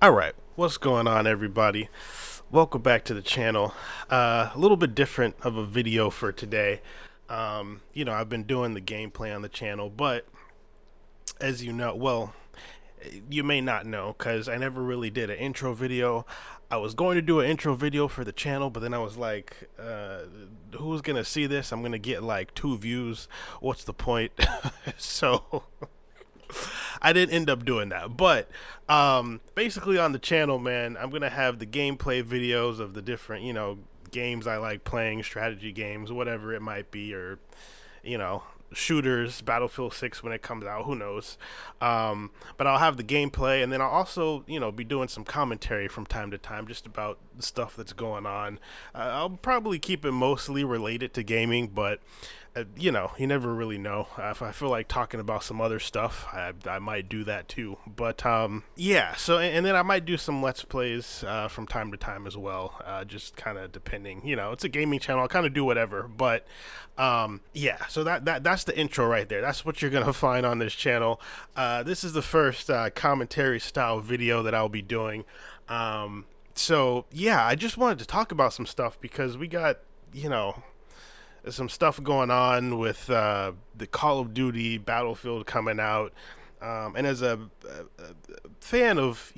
Alright, what's going on, everybody? Welcome back to the channel. A little bit different of a video for today. I've been doing the gameplay on the channel, but as you know, well, you may not know because I never really did an intro video. I was going to do an intro video for the channel, but then I was like, who's gonna see this? I'm gonna get like 2 views. What's the point? So I didn't end up doing that. But basically on the channel, man, I'm gonna have the gameplay videos of the different, games I like playing, strategy games, whatever it might be, or you know, shooters, Battlefield 6 when it comes out, who knows. But I'll have the gameplay, and then I'll also, be doing some commentary from time to time just about the stuff that's going on. I'll probably keep it mostly related to gaming, but you never really know. If I feel like talking about some other stuff, I might do that too. But yeah, so and then I might do some Let's Plays from time to time as well, just kind of depending. It's a gaming channel. I'll kind of do whatever. But yeah, so that's the intro right there. That's what you're going to find on this channel. This is the first commentary style video that I'll be doing. So yeah, I just wanted to talk about some stuff because we got, some stuff going on with the Call of Duty Battlefield coming out. And as a fan of,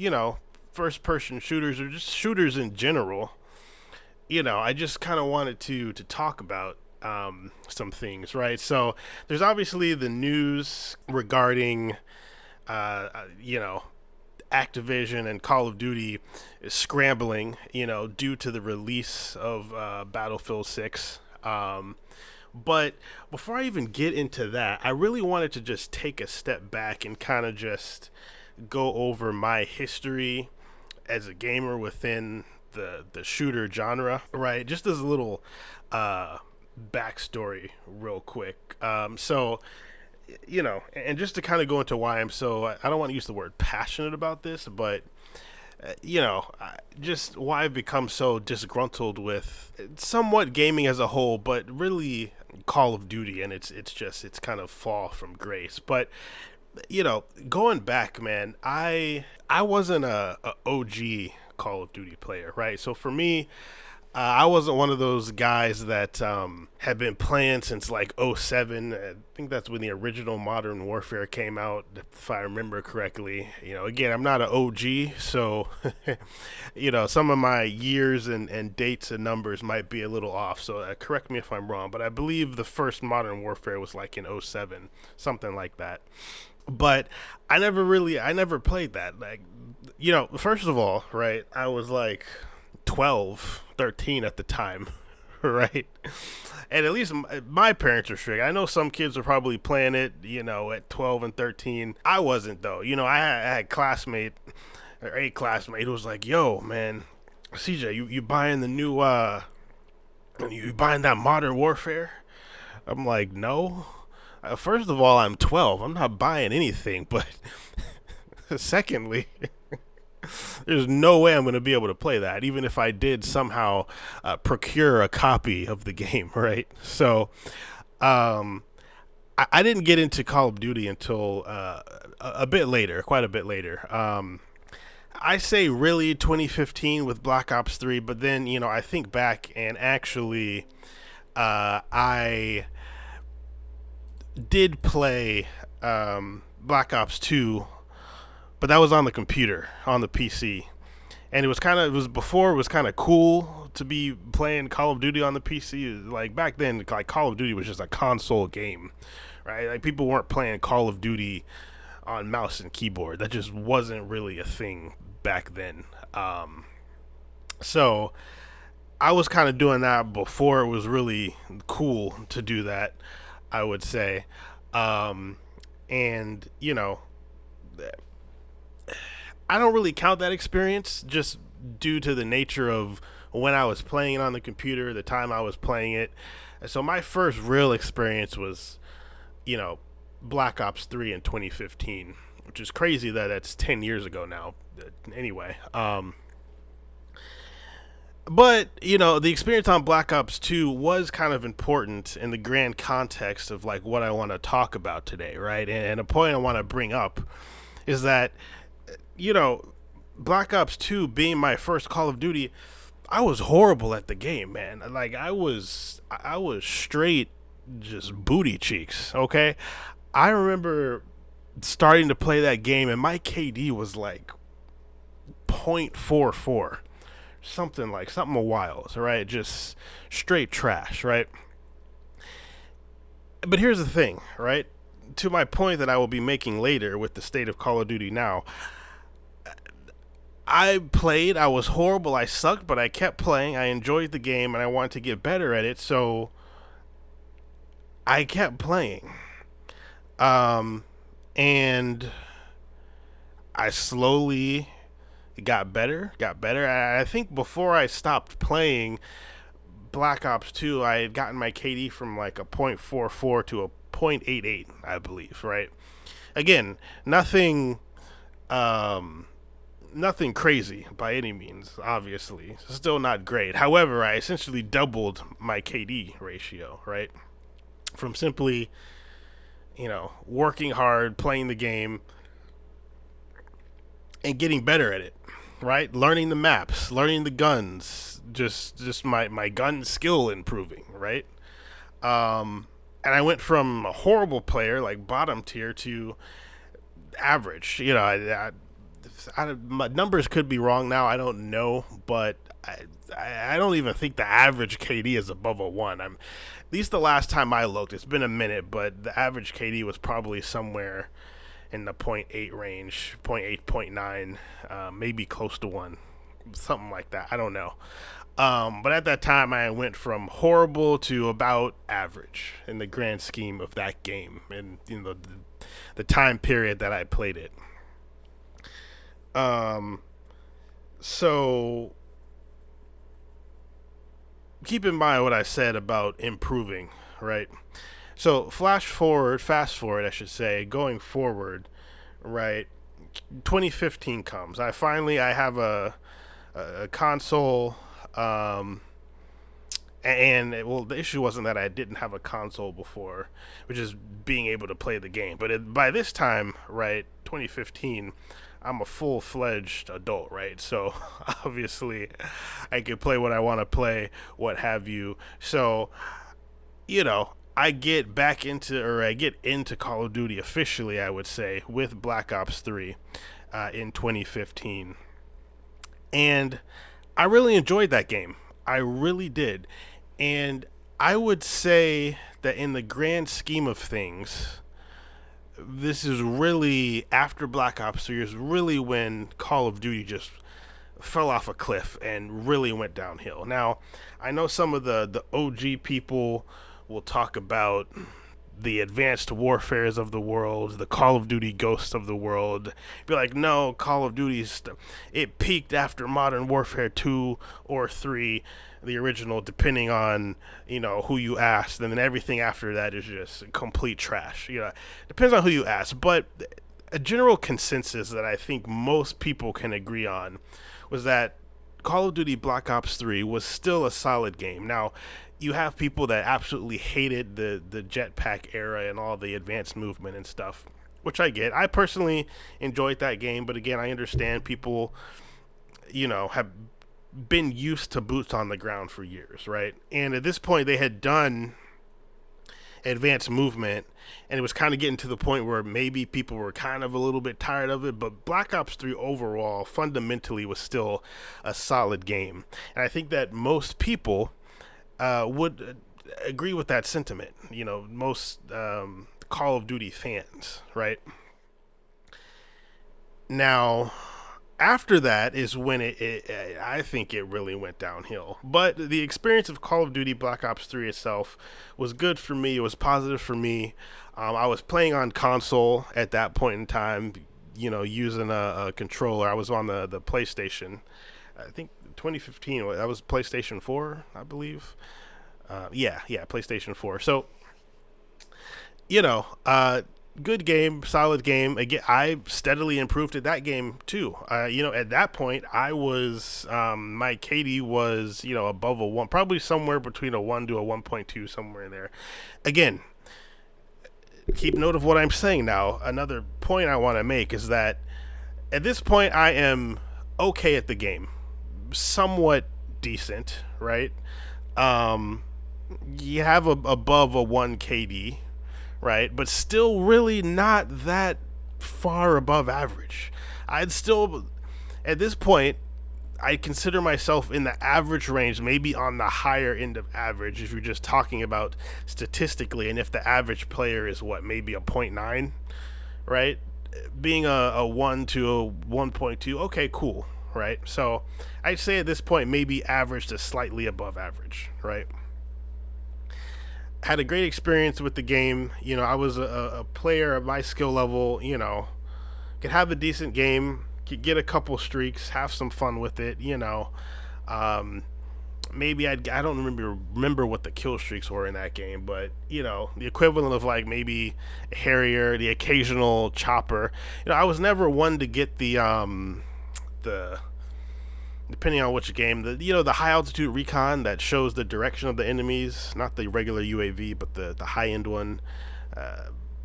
first person shooters or just shooters in general, I just kind of wanted to talk about some things, right? So there's obviously the news regarding, Activision and Call of Duty is scrambling, due to the release of Battlefield 6. But before I even get into that, I really wanted to just take a step back and kind of just go over my history as a gamer within the shooter genre, right? Just as a little backstory, real quick. And just to kind of go into why I don't want to use the word passionate about this, but just why I've become so disgruntled with somewhat gaming as a whole, but really Call of Duty, and it's kind of fall from grace. But going back, man, I wasn't a OG Call of Duty player, right? So for me, I wasn't one of those guys that had been playing since like '07. I think that's when the original Modern Warfare came out, if I remember correctly. Again, I'm not an OG, so, some of my years and dates and numbers might be a little off. So correct me if I'm wrong, but I believe the first Modern Warfare was like in '07, something like that. But I never played that. Like, first of all, right, I was like 12, 13 at the time, right? And at least my parents are strict. I know some kids are probably playing it, at 12 and 13. I wasn't, though. I had a classmate who was like, yo, man, CJ, you buying the new, you buying that Modern Warfare? I'm like, no. First of all, I'm 12. I'm not buying anything. But secondly, there's no way I'm going to be able to play that, even if I did somehow procure a copy of the game, right? So, I didn't get into Call of Duty until a bit later, quite a bit later. I say really 2015 with Black Ops 3, but then, I think back and actually I did play Black Ops 2, but that was on the computer, on the PC. And it was before it was kind of cool to be playing Call of Duty on the PC. Like back then, like Call of Duty was just a console game, right? Like people weren't playing Call of Duty on mouse and keyboard. That just wasn't really a thing back then. So I was kind of doing that before it was really cool to do that, I would say. And I don't really count that experience just due to the nature of when I was playing it on the computer, the time I was playing it. So my first real experience was, you know, Black Ops 3 in 2015, which is crazy that that's 10 years ago now. Anyway, but the experience on Black Ops 2 was kind of important in the grand context of like what I want to talk about today, right? And a point I want to bring up is that you know Black Ops 2 being my first Call of Duty, I was horrible at the game, man. Like I was straight just booty cheeks, okay? I remember starting to play that game and my KD was like 0.44. Something wild, right? Just straight trash, right? But here's the thing, right? To my point that I will be making later with the state of Call of Duty now, I played, I was horrible, I sucked, but I kept playing. I enjoyed the game and I wanted to get better at it, so I kept playing. Um and I slowly got better. I think before I stopped playing Black Ops 2, I had gotten my KD from like a 0.44 to a 0.88, I believe, right? Again, nothing um nothing crazy by any means, obviously. Still not great. However, I essentially doubled my KD ratio, right? From simply, working hard, playing the game, and getting better at it, right? Learning the maps, learning the guns, just my gun skill improving, right? And I went from a horrible player, like bottom tier, to average. My numbers could be wrong now. I don't know, but I don't even think the average KD is above a one. At least the last time I looked, it's been a minute, but the average KD was probably somewhere in the point 0.8 range, point 0.8, point 0.9, maybe close to one, something like that. I don't know. But at that time, I went from horrible to about average in the grand scheme of that game and the time period that I played it. Um, so keep in mind what I said about improving, right? So fast forward, I should say, going forward, right? 2015 comes. I have a console, well, the issue wasn't that I didn't have a console before, which is being able to play the game. But by this time, right, 2015, I'm a full-fledged adult, right? So obviously, I can play what I want to play, what have you. So, I get into Call of Duty officially, I would say, with Black Ops 3 in 2015. And I really enjoyed that game. I really did. And I would say that in the grand scheme of things, this is really, after Black Ops 3, is really when Call of Duty just fell off a cliff and really went downhill. Now, I know some of the OG people will talk about the advanced warfares of the world, the Call of Duty ghosts of the world. Be like, no, Call of Duty, it peaked after Modern Warfare 2 or 3, the original, depending on, who you ask. And then everything after that is just complete trash. Depends on who you ask. But a general consensus that I think most people can agree on was that Call of Duty Black Ops 3 was still a solid game. Now, you have people that absolutely hated the jetpack era and all the advanced movement and stuff, which I get. I personally enjoyed that game, but again, I understand people, have been used to boots on the ground for years, right? And at this point, they had done advanced movement, and it was kind of getting to the point where maybe people were kind of a little bit tired of it, but Black Ops 3 overall fundamentally was still a solid game. And I think that most people would agree with that sentiment. Most Call of Duty fans, right? Now, after that is when I think it really went downhill. But the experience of Call of Duty Black Ops 3 itself was good for me. It was positive for me. I was playing on console at that point in time, using a controller. I was on the PlayStation. I think 2015, that was PlayStation 4, I believe. Yeah, PlayStation 4. So, good game, solid game. Again, I steadily improved at that game too. At that point, I was my KD was above a 1, probably somewhere between a 1 to a 1.2, somewhere in there. Again, keep note of what I'm saying now. Another point I want to make is that at this point, I am okay at the game, somewhat decent, right? Um, you have above a 1 KD, right? But still really not that far above average. I'd still, at this point, I consider myself in the average range, maybe on the higher end of average if you're just talking about statistically, and if the average player is what, maybe a point 0.9, right? Being a 1 to a 1.2, okay, cool, right? So I'd say at this point, maybe average to slightly above average, right? Had a great experience with the game. I was a player at my skill level, could have a decent game, could get a couple streaks, have some fun with it, Um, maybe I don't remember what the kill streaks were in that game, but the equivalent of like maybe a Harrier, the occasional chopper. I was never one to get the depending on which game, the high altitude recon that shows the direction of the enemies, not the regular UAV, but the high end one.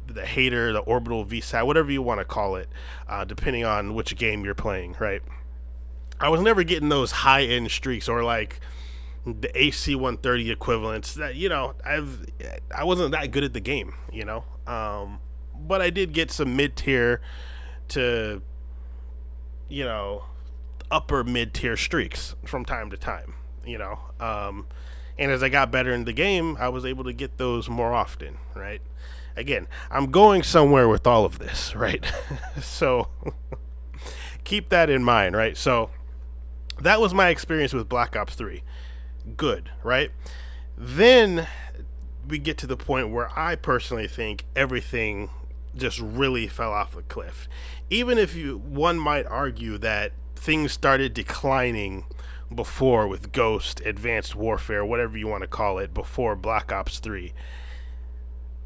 The hater, the orbital VSAT, whatever you want to call it, depending on which game you're playing, right? I was never getting those high end streaks or like the AC 130 equivalents. That I wasn't that good at the game, but I did get some mid tier to upper mid tier streaks from time to time, and as I got better in the game, I was able to get those more often, right? Again, I'm going somewhere with all of this, right? So keep that in mind, right? So that was my experience with Black Ops 3. Good, right? Then we get to the point where I personally think everything just really fell off the cliff. Even if one might argue that things started declining before with Ghost, Advanced Warfare, whatever you want to call it, before Black Ops 3.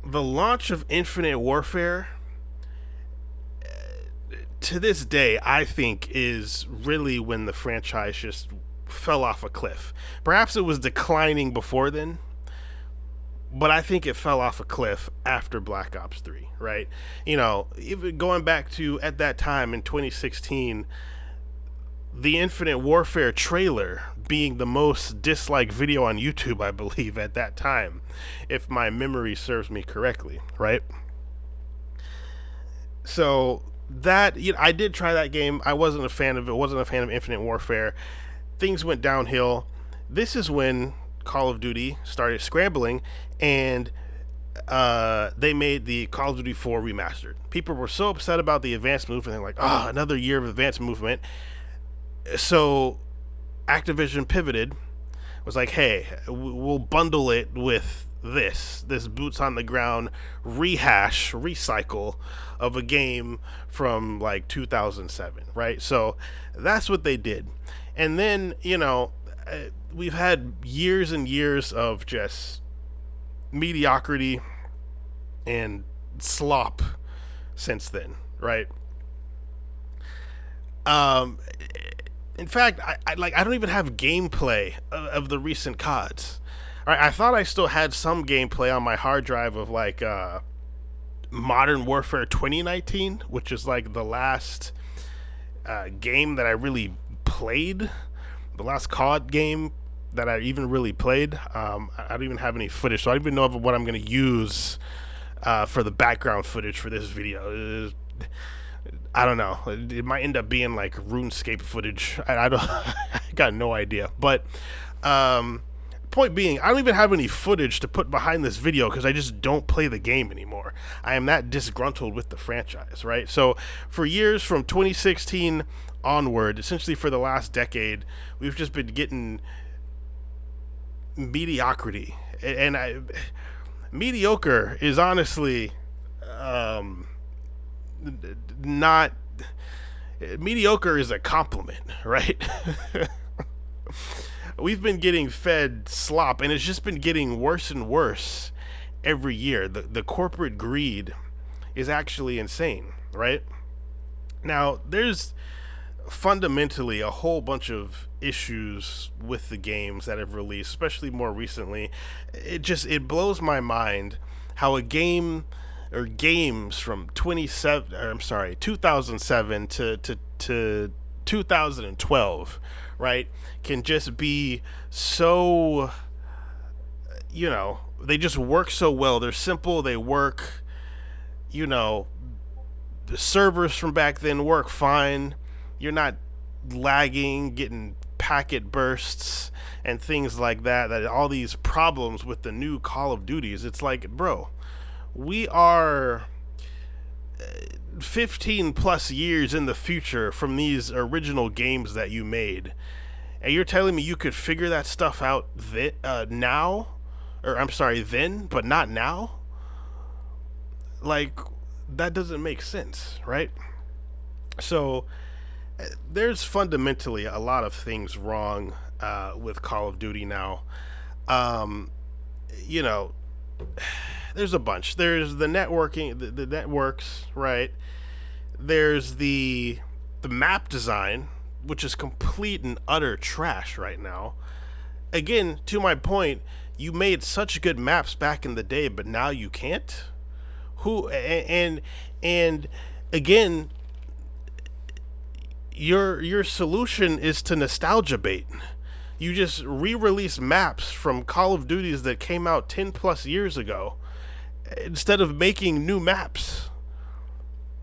The launch of Infinite Warfare, to this day, I think is really when the franchise just fell off a cliff. Perhaps it was declining before then, but I think it fell off a cliff after Black Ops 3, right? Even going back to at that time in 2016, the Infinite Warfare trailer being the most disliked video on YouTube, I believe, at that time, if my memory serves me correctly, right? So that, I did try that game. I wasn't a fan of it. Wasn't a fan of Infinite Warfare. Things went downhill. This is when Call of Duty started scrambling, and they made the Call of Duty 4 remastered. People were so upset about the advanced movement. They're like, oh, another year of advanced movement. So Activision pivoted, was like, hey, we'll bundle it with this boots on the ground recycle of a game from like 2007, right? So that's what they did. And then, we've had years and years of just mediocrity and slop since then, right? In fact, I don't even have gameplay of the recent CODs. All right, I thought I still had some gameplay on my hard drive of like Modern Warfare 2019, which is like the last game that I really played, the last COD game that I even really played. I don't even have any footage, so I don't even know what I'm going to use for the background footage for this video. I don't know. It might end up being like RuneScape footage. I don't. I got no idea. But point being, I don't even have any footage to put behind this video because I just don't play the game anymore. I am that disgruntled with the franchise, right? So for years, from 2016 onward, essentially for the last decade, we've just been getting mediocrity, and mediocre is honestly. Not mediocre is a compliment, right? We've been getting fed slop, and it's just been getting worse and worse every year. The corporate greed is actually insane, right? Now, there's fundamentally a whole bunch of issues with the games that have released, especially more recently. It blows my mind how a game or games from 2007 to 2012, right, can just be so, they just work so well. They're simple, they work, you know, the servers from back then work fine. You're not lagging, getting packet bursts and things like that. That all these problems with the new Call of Duties. It's like, bro, we are 15 plus years in the future from these original games that you made, and you're telling me you could figure that stuff out now, or I'm sorry, then, but not now. Like, that doesn't make sense, right? So there's fundamentally a lot of things wrong with Call of Duty now. Um, you know, there's a bunch. There's the networking, the networks, right? There's the map design, which is complete and utter trash right now. Again, to my point, you made such good maps back in the day, but now you can't. Who and again, your solution is to nostalgia bait. You just re-release maps from Call of Duties that came out 10 plus years ago instead of making new maps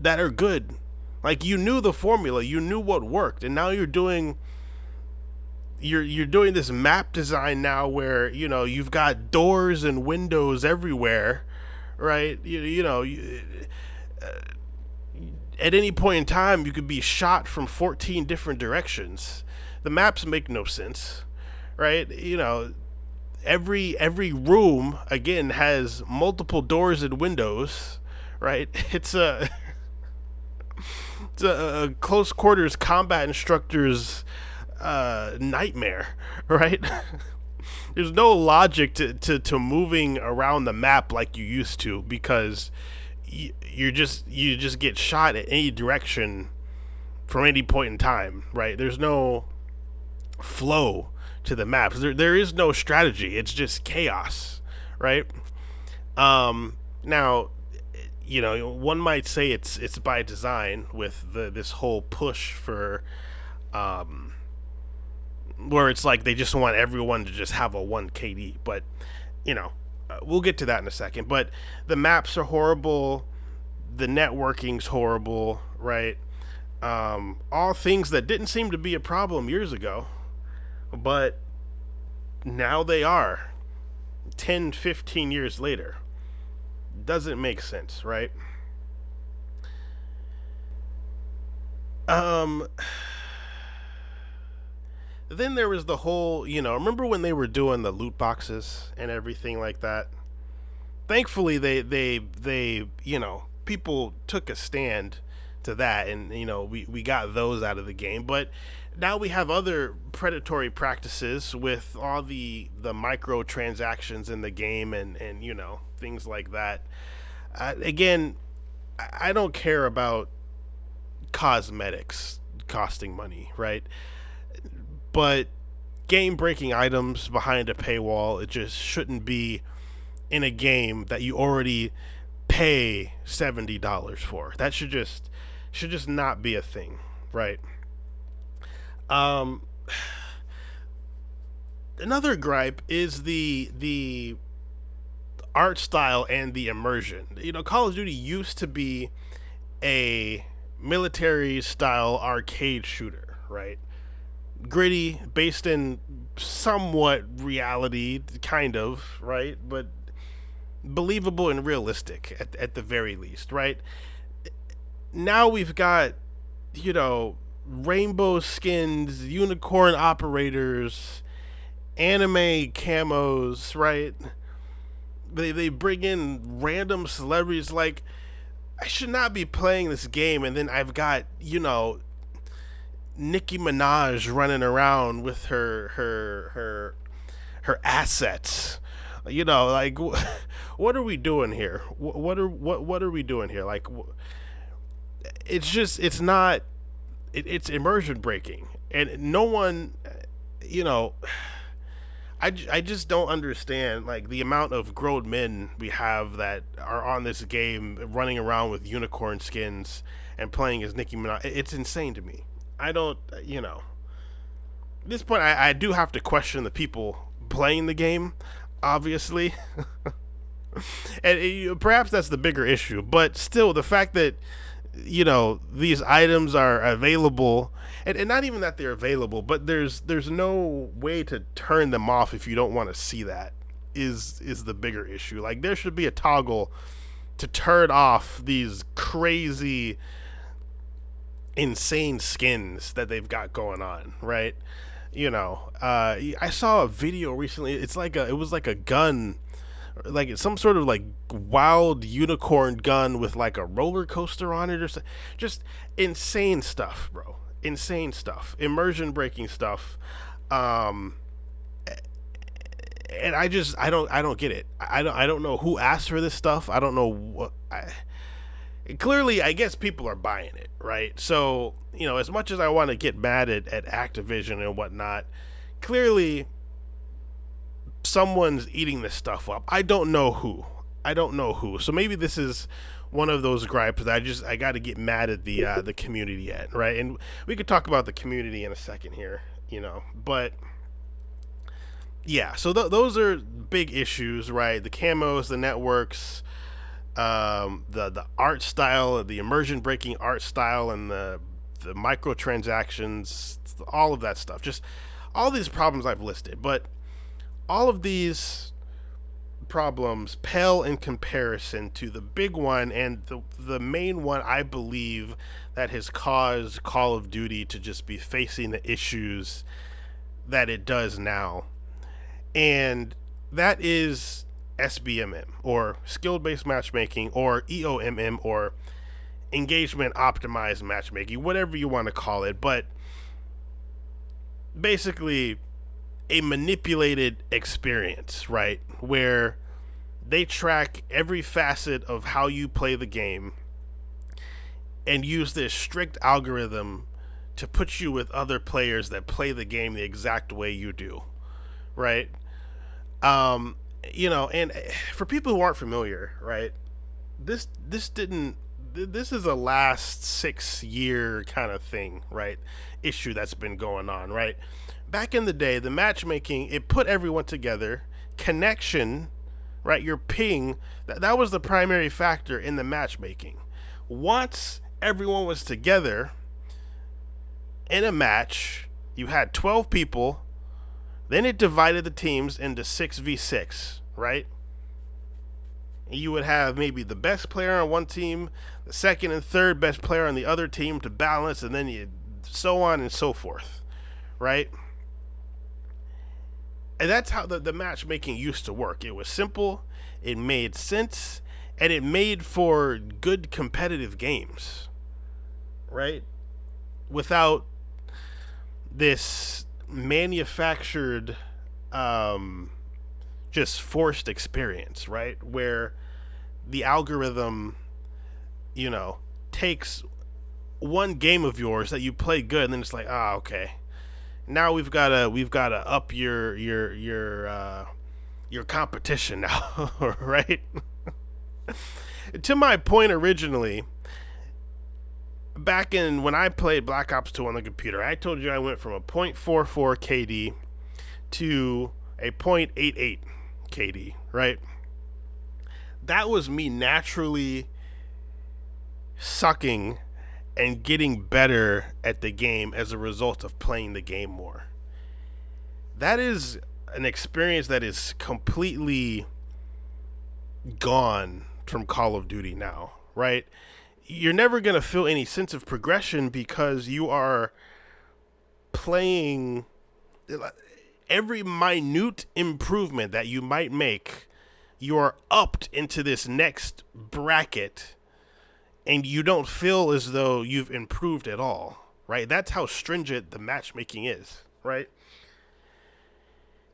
that are good. Like, you knew the formula, you knew what worked, and now you're doing this map design now where, you've got doors and windows everywhere, right? At any point in time you could be shot from 14 different directions. The maps make no sense, right? Every room again has multiple doors and windows, right? It's a close quarters combat instructor's nightmare, right? There's no logic to moving around the map like you used to, because you just get shot at any direction from any point in time, right? There's no flow to the maps. There is no strategy. It's just chaos, right? Now, one might say it's by design with this whole push for, where it's like they just want everyone to just have a 1 KD, but we'll get to that in a second. But the maps are horrible, the networking's horrible, right? All things that didn't seem to be a problem years ago, but now they are 10, 15 years later. Doesn't make sense, right? Then there was the whole, remember when they were doing the loot boxes and everything like that? Thankfully, they people took a stand to that, and we got those out of the game. But now we have other predatory practices with all the microtransactions in the game, and things like that. Again, I don't care about cosmetics costing money, right? But game-breaking items behind a paywall, it just shouldn't be in a game that you already pay $70 for. That should just not be a thing, right? Another gripe is the art style and the immersion. Call of Duty used to be a military style arcade shooter, right? Gritty, based in somewhat reality, kind of, right? But believable and realistic at the very least, right? Now we've got, rainbow skins, unicorn operators, anime camos, right? They bring in random celebrities. Like, I should not be playing this game, and then I've got, Nicki Minaj running around with her assets. Like, what are we doing here? What are we doing here? Like, it's not. It's immersion breaking, and no one, I just don't understand, like, the amount of grown men we have that are on this game running around with unicorn skins and playing as Nicki Minaj. It's insane to me. I don't, at this point, I do have to question the people playing the game, obviously. And perhaps that's the bigger issue. But still, the fact that, these items are available, and not even that they're available, but there's no way to turn them off if you don't want to see that is the bigger issue. Like, there should be a toggle to turn off these crazy, insane skins that they've got going on, right? I saw a video recently. It was like a gun, like some sort of like wild unicorn gun with like a roller coaster on it or something. Just insane stuff, bro. Insane stuff. Immersion breaking stuff. And I don't get it. I don't know who asked for this stuff. I don't know what. Clearly, I guess people are buying it, right? So, as much as I want to get mad at Activision and whatnot, clearly someone's eating this stuff up. I don't know who. So maybe this is one of those gripes that I got to get mad at the community at, right? And we could talk about the community in a second here, but yeah. So those are big issues, right? The camos, the networks, the art style, the immersion breaking art style, and the microtransactions, all of that stuff. Just all these problems I've listed, but all of these problems pale in comparison to the big one and the main one I believe that has caused Call of Duty to just be facing the issues that it does now. And that is SBMM, or skill-based matchmaking, or EOMM, or engagement optimized matchmaking, whatever you want to call it. But basically a manipulated experience, right? Where they track every facet of how you play the game and use this strict algorithm to put you with other players that play the game the exact way you do, right? And for people who aren't familiar, right? This is a last 6-year kind of thing, right? Issue that's been going on, right? Back in the day, the matchmaking, it put everyone together. Connection, right? Your ping, that was the primary factor in the matchmaking. Once everyone was together in a match, you had 12 people, then it divided the teams into 6v6, right? You would have maybe the best player on one team, the second and third best player on the other team to balance, and then so on and so forth, right? And that's how the matchmaking used to work. It was simple, it made sense, and it made for good competitive games, right? Without this manufactured, just forced experience, right? Where the algorithm, takes one game of yours that you play good, and then it's like, okay. Now we've got to up your competition now, right? To my point originally, back in when I played Black Ops 2 on the computer, I told you I went from a .44 KD to a .88 KD, right? That was me naturally sucking and getting better at the game as a result of playing the game more. That is an experience that is completely gone from Call of Duty now, right? You're never going to feel any sense of progression because you are playing every minute improvement that you might make. You are upped into this next bracket, and you don't feel as though you've improved at all, right? That's how stringent the matchmaking is, right?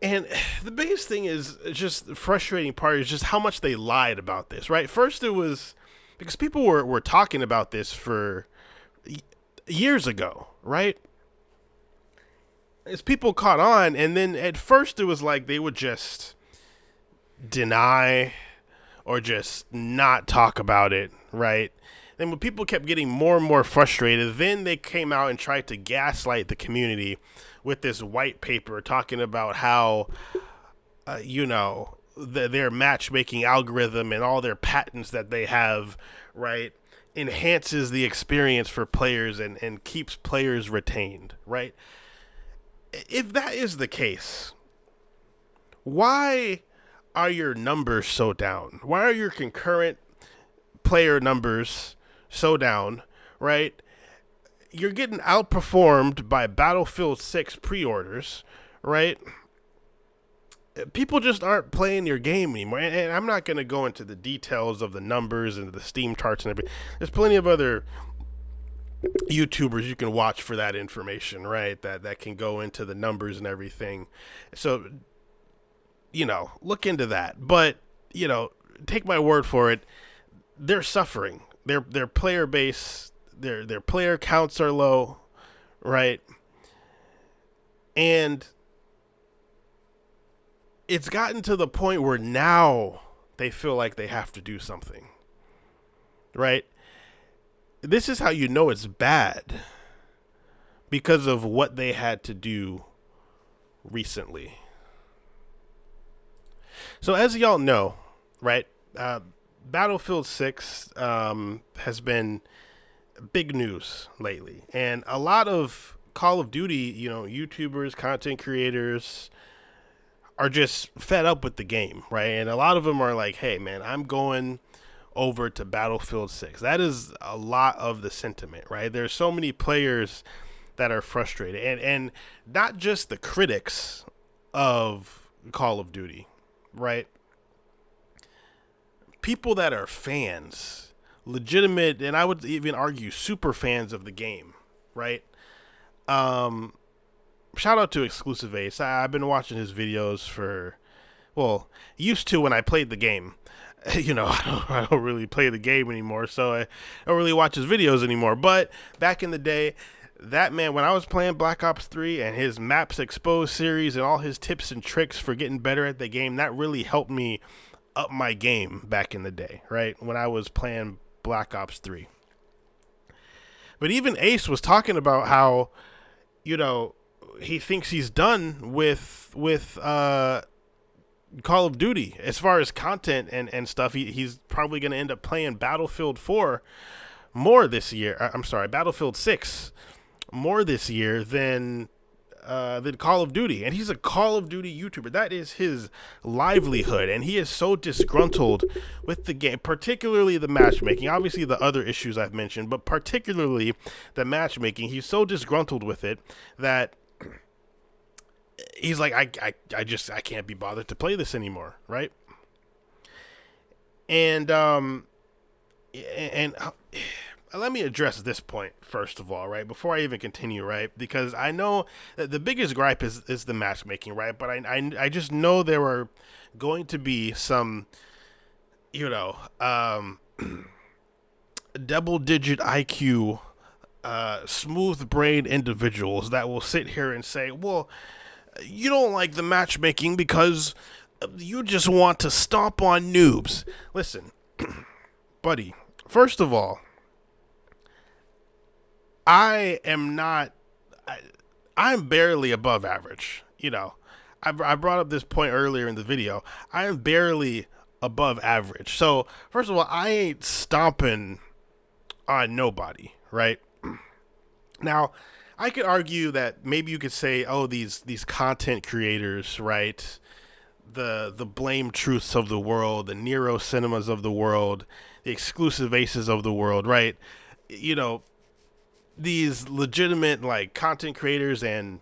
And the biggest thing is just the frustrating part is just how much they lied about this, right? First it was because people were talking about this for years ago, right? As people caught on, and then at first it was like they would just deny or just not talk about it, right? then when people kept getting more and more frustrated, then they came out and tried to gaslight the community with this white paper talking about how, their matchmaking algorithm and all their patents that they have, right, enhances the experience for players and keeps players retained, right? If that is the case, why are your numbers so down? Why are your concurrent player numbers so down, right? You're getting outperformed by Battlefield 6 pre-orders, right? People just aren't playing your game anymore. And I'm not going to go into the details of the numbers and the Steam charts and everything. There's plenty of other YouTubers you can watch for that information, right? That can go into the numbers and everything. So, look into that. But, take my word for it. They're suffering. Their player base, their player counts are low, right? And it's gotten to the point where now they feel like they have to do something, right? This is how you know it's bad, because of what they had to do recently. So as y'all know, right, Battlefield 6 has been big news lately. And a lot of Call of Duty, YouTubers, content creators are just fed up with the game, right? And a lot of them are like, hey, man, I'm going over to Battlefield 6. That is a lot of the sentiment, right? There's so many players that are frustrated. And not just the critics of Call of Duty, right? People that are fans, legitimate, and I would even argue super fans of the game, right? Shout out to Exclusive Ace. I've been watching his videos used to when I played the game. I don't really play the game anymore, so I don't really watch his videos anymore. But back in the day, that man, when I was playing Black Ops 3 and his Maps Exposed series and all his tips and tricks for getting better at the game, that really helped me up my game back in the day, right? When I was playing Black Ops 3. But even Ace was talking about how, he thinks he's done with Call of Duty as far as content and stuff. He's probably going to end up playing Battlefield 4 more this year. I'm sorry, Battlefield 6 more this year than Call of Duty. And he's a Call of Duty YouTuber. That is his livelihood. And he is so disgruntled with the game, particularly the matchmaking. Obviously the other issues I've mentioned, but particularly the matchmaking. He's so disgruntled with it that he's like, I can't be bothered to play this anymore, right? And let me address this point first of all, right? Before I even continue, right? Because I know that the biggest gripe is the matchmaking, right? But I just know there are going to be some, double-digit IQ, smooth-brained individuals that will sit here and say, well, you don't like the matchmaking because you just want to stomp on noobs. Listen, buddy, first of all, I'm barely above average. I brought up this point earlier in the video. I am barely above average. So, first of all, I ain't stomping on nobody, right? Now, I could argue that maybe you could say, oh, these content creators, right? The Blame Truths of the world, the Nero Cinemas of the world, the Exclusive Aces of the world, right? These legitimate like content creators and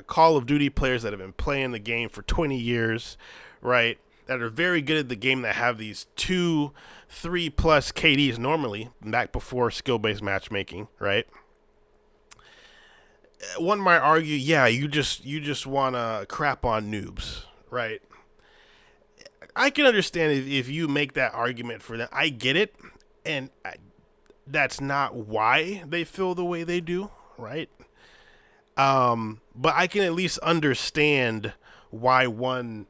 Call of Duty players that have been playing the game for 20 years, right? That are very good at the game, that have these 2-3+ KDs normally, back before skill-based matchmaking, right? One might argue, yeah, you just want to crap on noobs, right? I can understand if you make that argument for them. I get it, and that's not why they feel the way they do, right? But I can at least understand why one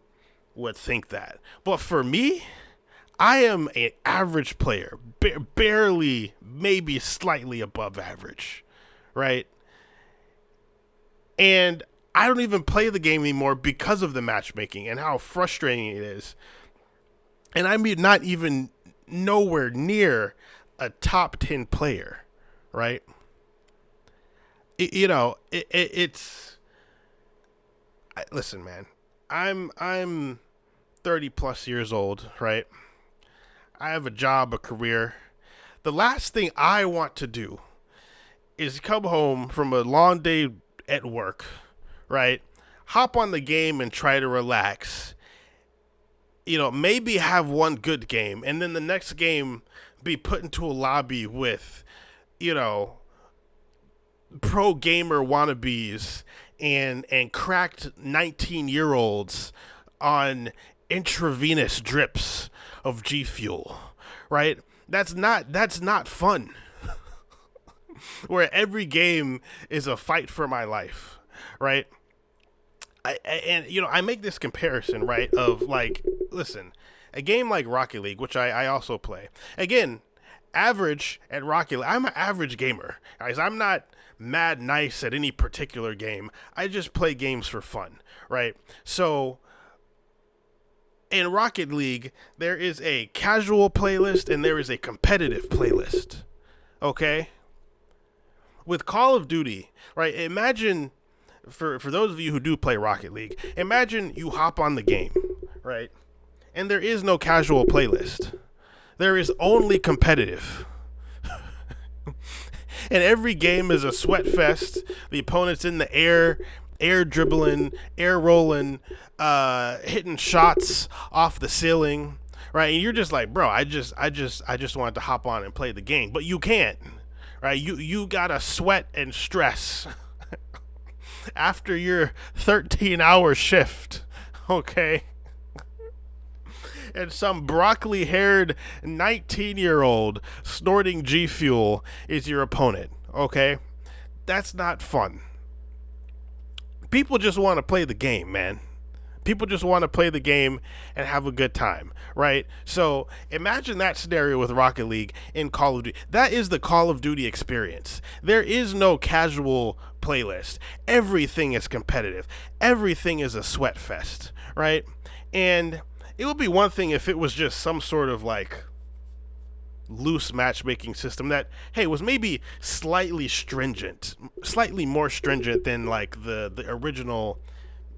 would think that. But for me, I am an average player, barely, maybe slightly above average, right? And I don't even play the game anymore because of the matchmaking and how frustrating it is. And I'm not even nowhere near a top 10 player, right? It's listen, man. I'm 30 plus years old, right? I have a job, a career. The last thing I want to do is come home from a long day at work, right? Hop on the game and try to relax. Maybe have one good game, and then the next game be put into a lobby with, pro gamer wannabes and cracked 19-year-olds on intravenous drips of G Fuel, right? That's not fun. Where every game is a fight for my life, right? I make this comparison, right, of like, listen, a game like Rocket League, which I also play. Again, average at Rocket League. I'm an average gamer, guys. I'm not mad nice at any particular game. I just play games for fun, right? So in Rocket League, there is a casual playlist and there is a competitive playlist, okay? With Call of Duty, right, imagine, for those of you who do play Rocket League, imagine you hop on the game, right, and there is no casual playlist. There is only competitive. And every game is a sweat fest. The opponent's in the air dribbling, air rolling, hitting shots off the ceiling, right? And you're just like, bro, I just wanted to hop on and play the game, but you can't, right? You gotta sweat and stress after your 13-hour shift, okay? And some broccoli-haired 19-year-old snorting G Fuel is your opponent, okay? That's not fun. People just want to play the game, man. People just want to play the game and have a good time, right? So imagine that scenario with Rocket League in Call of Duty. That is the Call of Duty experience. There is no casual playlist. Everything is competitive. Everything is a sweat fest, right? And it would be one thing if it was just some sort of like loose matchmaking system that, hey, was maybe slightly more stringent than like the original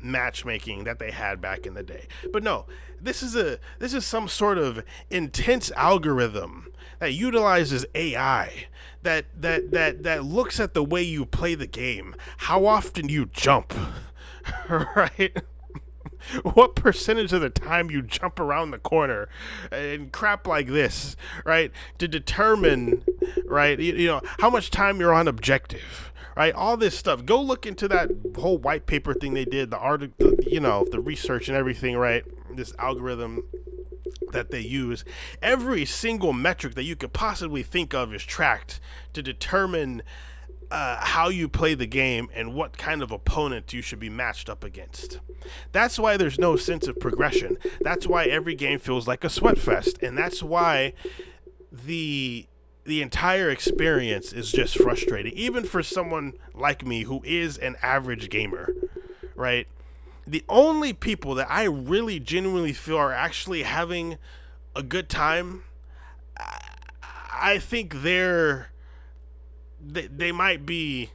matchmaking that they had back in the day. But no, this is some sort of intense algorithm that utilizes AI that looks at the way you play the game, how often you jump, right? What percentage of the time you jump around the corner and crap like this, right? To determine, right, how much time you're on objective, right? All this stuff. Go look into that whole white paper thing they did, the article, the research and everything, right? This algorithm that they use. Every single metric that you could possibly think of is tracked to determine how you play the game and what kind of opponent you should be matched up against. That's why there's no sense of progression. That's why every game feels like a sweat fest, and that's why the entire experience is just frustrating, even for someone like me who is an average gamer, right? The only people that I really genuinely feel are actually having a good time, I think they might be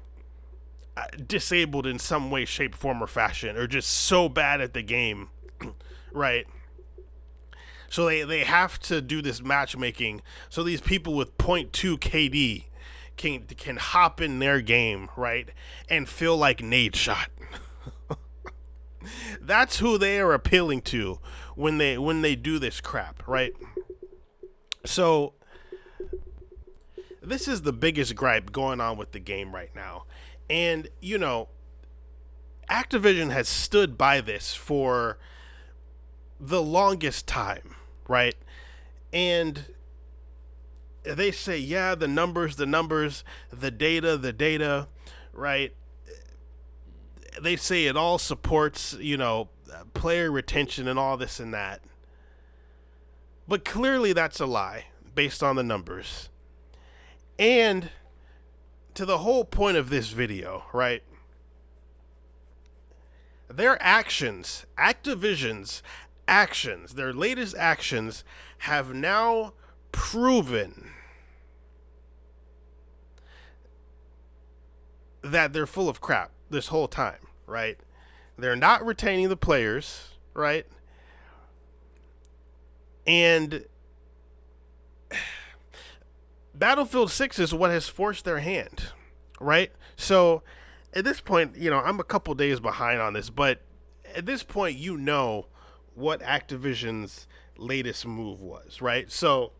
disabled in some way, shape, form, or fashion, or just so bad at the game, right? So they have to do this matchmaking. So these people with 0.2 KD can hop in their game, right, and feel like Nade shot. That's who they are appealing to when they do this crap, right? So this is the biggest gripe going on with the game right now. And, Activision has stood by this for the longest time, right? And they say, yeah, the numbers, the data, right? They say it all supports, player retention and all this and that. But clearly that's a lie based on the numbers. And to the whole point of this video, right? Their actions, Activision's actions, their latest actions have now proven that they're full of crap this whole time, right? They're not retaining the players, right? And Battlefield 6 is what has forced their hand, right? So at this point, I'm a couple days behind on this, but at this point, what Activision's latest move was, right? So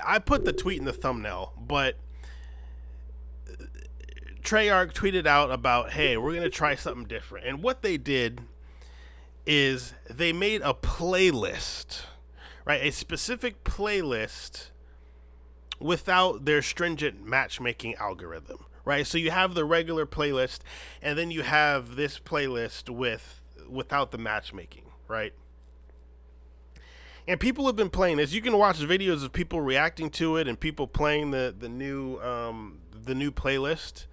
I put the tweet in the thumbnail, but Treyarch tweeted out about, hey, we're going to try something different. And what they did is they made a playlist, right? A specific playlist without their stringent matchmaking algorithm, right? So you have the regular playlist, and then you have this playlist without the matchmaking, right? And people have been playing this. You can watch videos of people reacting to it and people playing the new playlist.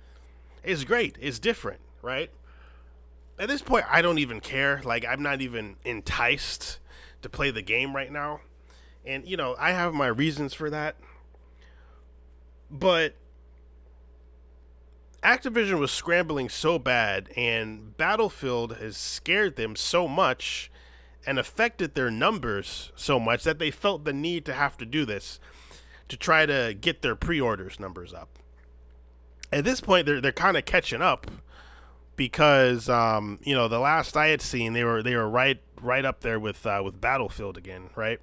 It's great. It's different, right? At this point, I don't even care. Like, I'm not even enticed to play the game right now. And, I have my reasons for that. But Activision was scrambling so bad, and Battlefield has scared them so much and affected their numbers so much that they felt the need to have to do this to try to get their pre-orders numbers up. At this point, they're kind of catching up because the last I had seen, they were right up there with Battlefield again, right?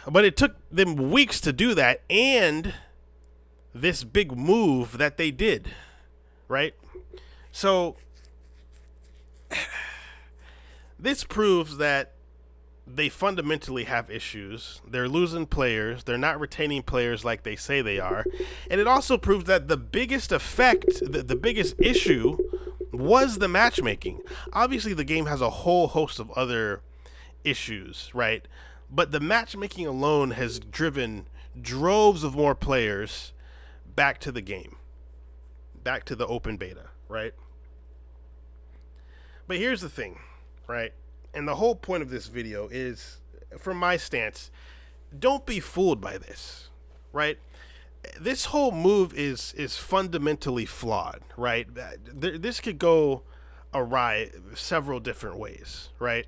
But it took them weeks to do that, and this big move that they did, right? So this proves that they fundamentally have issues. They're losing players. They're not retaining players like they say they are. And it also proves that the biggest effect, the biggest issue was the matchmaking. Obviously, the game has a whole host of other issues, right? But the matchmaking alone has driven droves of more players back to the game, back to the open beta, right? But here's the thing, right? And the whole point of this video is, from my stance, don't be fooled by this, right? This whole move is fundamentally flawed, right? This could go awry several different ways, right?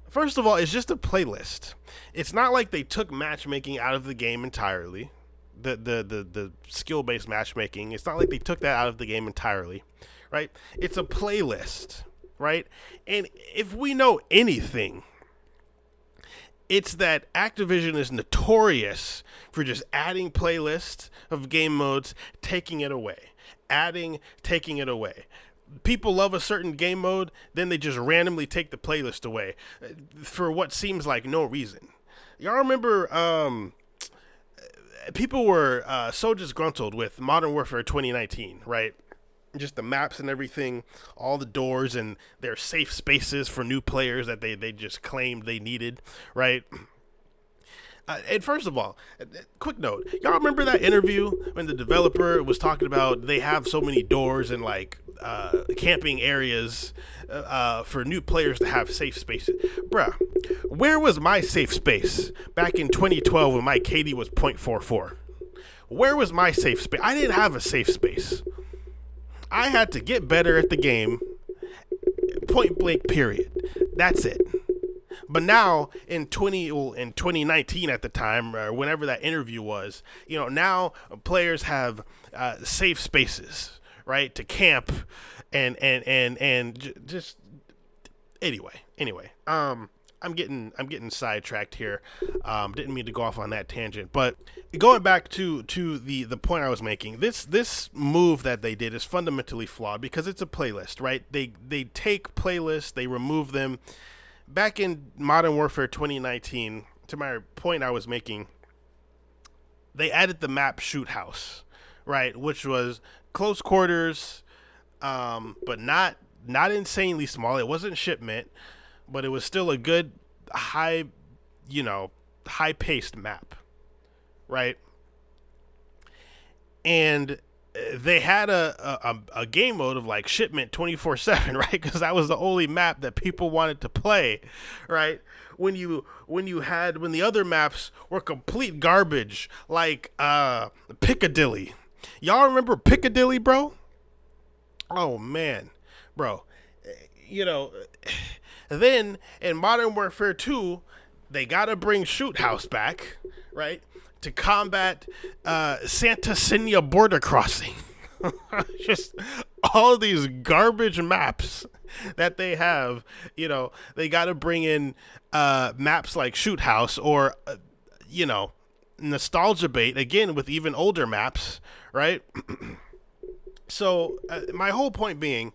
First of all, it's just a playlist. It's not like they took matchmaking out of the game entirely. The skill-based matchmaking. It's not like they took that out of the game entirely, right? It's a playlist, right? And if we know anything, it's that Activision is notorious for just adding playlists of game modes, taking it away. Adding, taking it away. People love a certain game mode, then they just randomly take the playlist away for what seems like no reason. Y'all remember people were so disgruntled with Modern Warfare 2019, right? Just the maps and everything, all the doors and their safe spaces for new players that they just claimed they needed, right? And first of all, quick note, y'all remember that interview when the developer was talking about they have so many doors and like camping areas for new players to have safe spaces? Bruh, where was my safe space back in 2012 when my KD was 0.44? Where was my safe space? I didn't have a safe space. I had to get better at the game, point blank, period. That's it. But now in 2019 at the time, or whenever that interview was, now players have safe spaces, right, to camp and just anyway. I'm getting sidetracked here. Didn't mean to go off on that tangent, but going back to the point I was making, this move that they did is fundamentally flawed because it's a playlist, right? They take playlists, they remove them. Back in Modern Warfare 2019, to my point I was making, they added the map Shoot House, right, which was close quarters, but not insanely small. It wasn't shipment, but it was still a good high, you know, high paced map, right? And they had a game mode of like shipment 24/7, right? Because that was the only map that people wanted to play, right? When the other maps were complete garbage, like Piccadilly. Y'all remember Piccadilly, bro? Oh man, bro. You know, then in Modern Warfare 2, they gotta bring Shoot House back, right? To combat Santa Sinia border crossing. Just all these garbage maps that they have, they got to bring in maps like Shoot House or, Nostalgia Bait, again, with even older maps, right? So, my whole point being,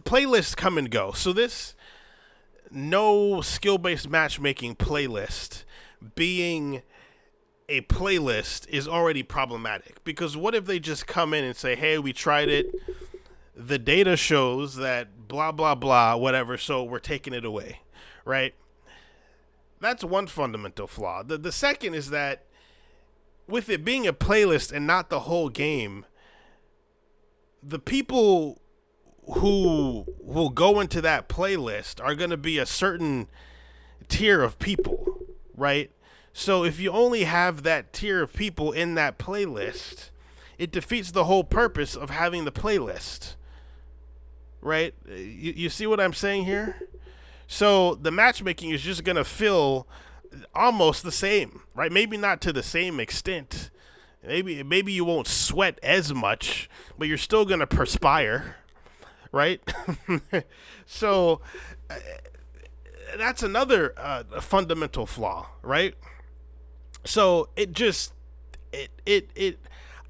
playlists come and go. So, this no skill-based matchmaking playlist being a playlist is already problematic, because what if they just come in and say, hey, we tried it, the data shows that blah blah blah whatever, so we're taking it away, right? That's one fundamental flaw. The second is that with it being a playlist and not the whole game, the people who will go into that playlist are going to be a certain tier of people, right? So if you only have that tier of people in that playlist, it defeats the whole purpose of having the playlist, right? You see what I'm saying here? So the matchmaking is just going to feel almost the same, right? Maybe not to the same extent. Maybe you won't sweat as much, but you're still going to perspire, right? So that's another fundamental flaw, right? So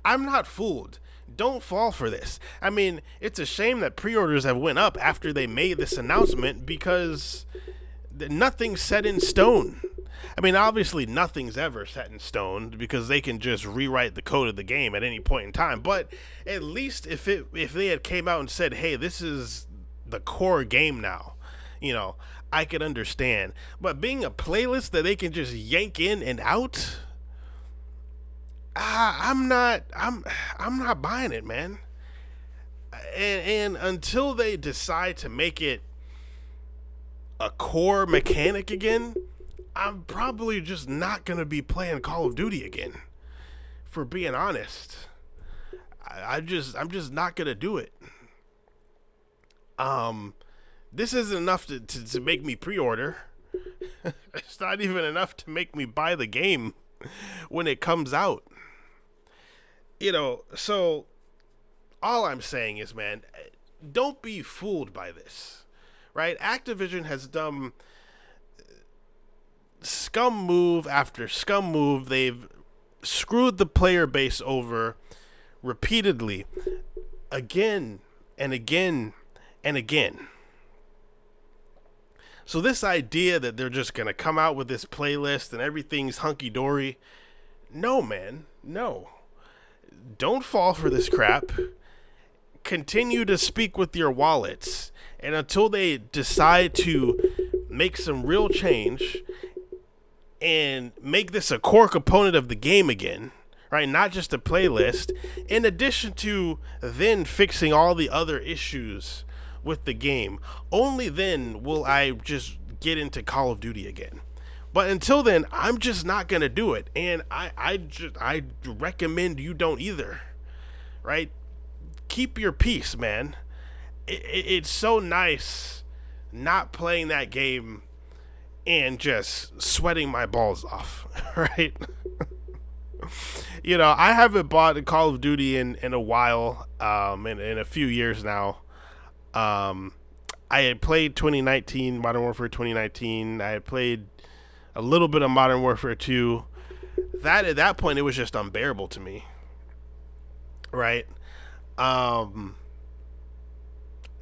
I'm not fooled. Don't fall for this. I mean, it's a shame that pre-orders have went up after they made this announcement, because nothing's set in stone. I mean, obviously nothing's ever set in stone, because they can just rewrite the code of the game at any point in time. But at least if they had came out and said, hey, this is the core game now, I could understand. But being a playlist that they can just yank in and out, I'm not buying it, man. And until they decide to make it a core mechanic again, I'm probably just not gonna be playing Call of Duty again. For being honest, I'm just not gonna do it. This isn't enough to make me pre-order. It's not even enough to make me buy the game when it comes out. So all I'm saying is, man, don't be fooled by this, right? Activision has done scum move after scum move. They've screwed the player base over repeatedly, again and again and again. So this idea that they're just going to come out with this playlist and everything's hunky-dory, no, man, no. Don't fall for this crap. Continue to speak with your wallets, and until they decide to make some real change and make this a core component of the game again, right? Not just a playlist, in addition to then fixing all the other issues with the game, only then will I just get into Call of Duty again. But until then, I'm just not gonna do it, and I recommend you don't either, right? Keep your peace, man. It's so nice not playing that game and just sweating my balls off, right? I haven't bought a Call of Duty in a while, in a few years now. I had played 2019, Modern Warfare 2019. I had played a little bit of Modern Warfare 2. At that point, it was just unbearable to me, right?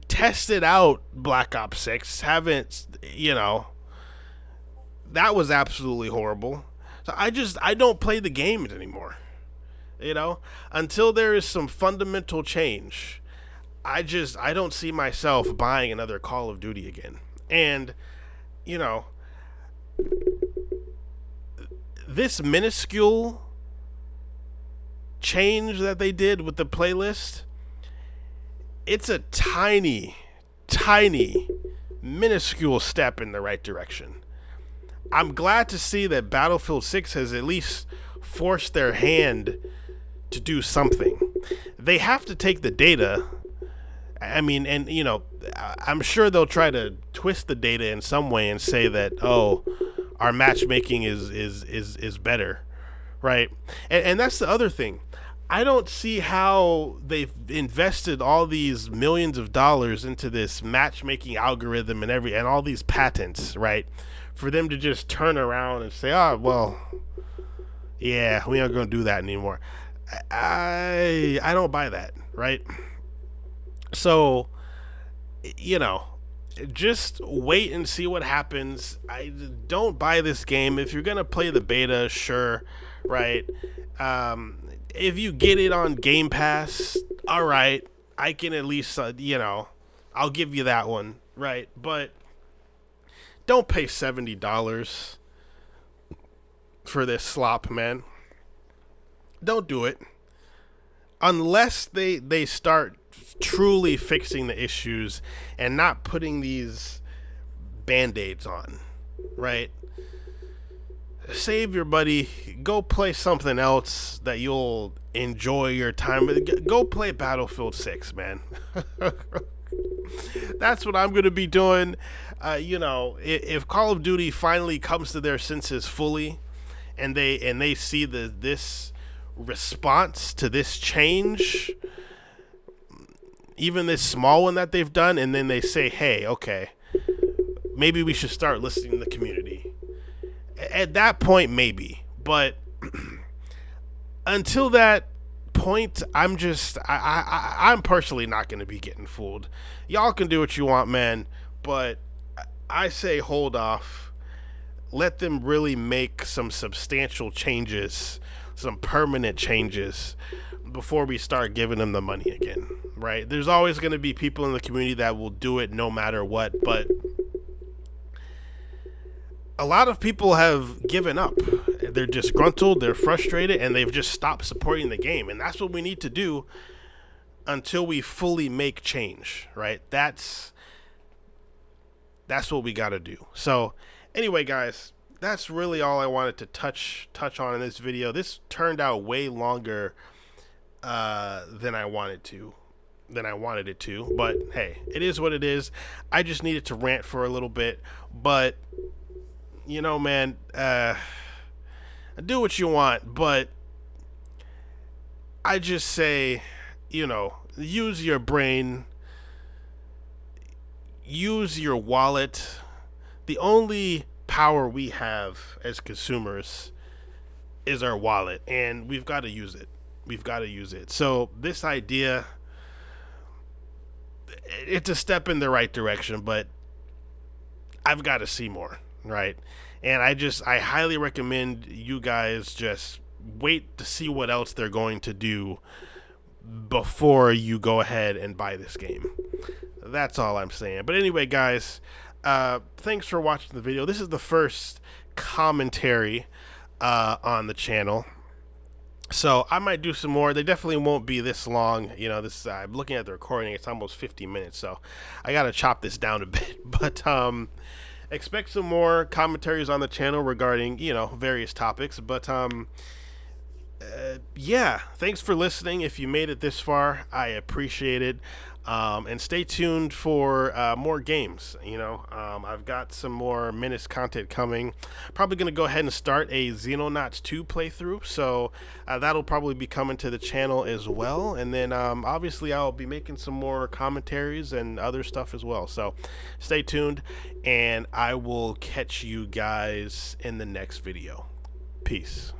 Tested out Black Ops 6. Haven't, that was absolutely horrible. So I don't play the games anymore, until there is some fundamental change. I don't see myself buying another Call of Duty again. And, this minuscule change that they did with the playlist, it's a tiny, minuscule step in the right direction. I'm glad to see that Battlefield 6 has at least forced their hand to do something. They have to take the data. I mean, and you know, I'm sure they'll try to twist the data in some way and say that, oh, our matchmaking is better, right? And that's the other thing. I don't see how they've invested all these millions of dollars into this matchmaking algorithm and all these patents, right? For them to just turn around and say, oh, well, yeah, we aren't going to do that anymore. I don't buy that, right? So, you know, just wait and see what happens. I don't buy this game. If you're going to play the beta, sure, right? If you get it on Game Pass, all right, I can at least, I'll give you that one, right? But don't pay $70 for this slop, man. Don't do it. Unless they start truly fixing the issues and not putting these band-aids on, right? Save your buddy. Go play something else that you'll enjoy your time with. Go play Battlefield 6, man. That's what I'm going to be doing. If Call of Duty finally comes to their senses fully and they see this response to this change, even this small one that they've done, and then they say, hey, okay, maybe we should start listening to the community. At that point, maybe. But until that point, I'm personally not going to be getting fooled. Y'all can do what you want, man, but I say hold off. Let them really make some substantial changes, some permanent changes, before we start giving them the money again, right? There's always going to be people in the community that will do it no matter what, but a lot of people have given up. They're disgruntled, they're frustrated, and they've just stopped supporting the game. And that's what we need to do until we fully make change, right? That's what we got to do. So anyway, guys, that's really all I wanted to touch on in this video. This turned out way longer than I wanted it to, but hey, it is what it is. I just needed to rant for a little bit, but you know, man, do what you want, but I just say, use your brain, use your wallet. The only power we have as consumers is our wallet, and we've got to use it. So this idea, it's a step in the right direction, but I've got to see more, right? And I highly recommend you guys just wait to see what else they're going to do before you go ahead and buy this game. That's all I'm saying. But anyway, guys, thanks for watching the video. This is the first commentary on the channel, so I might do some more. They definitely won't be this long. I'm looking at the recording, it's almost 50 minutes, so I gotta chop this down a bit. But expect some more commentaries on the channel regarding various topics. But yeah, thanks for listening. If you made it this far, I appreciate it. And stay tuned for more games. I've got some more Menace content coming. Probably going to go ahead and start a Xenonauts 2 playthrough, so that'll probably be coming to the channel as well. And then obviously I'll be making some more commentaries and other stuff as well. So stay tuned, and I will catch you guys in the next video. Peace.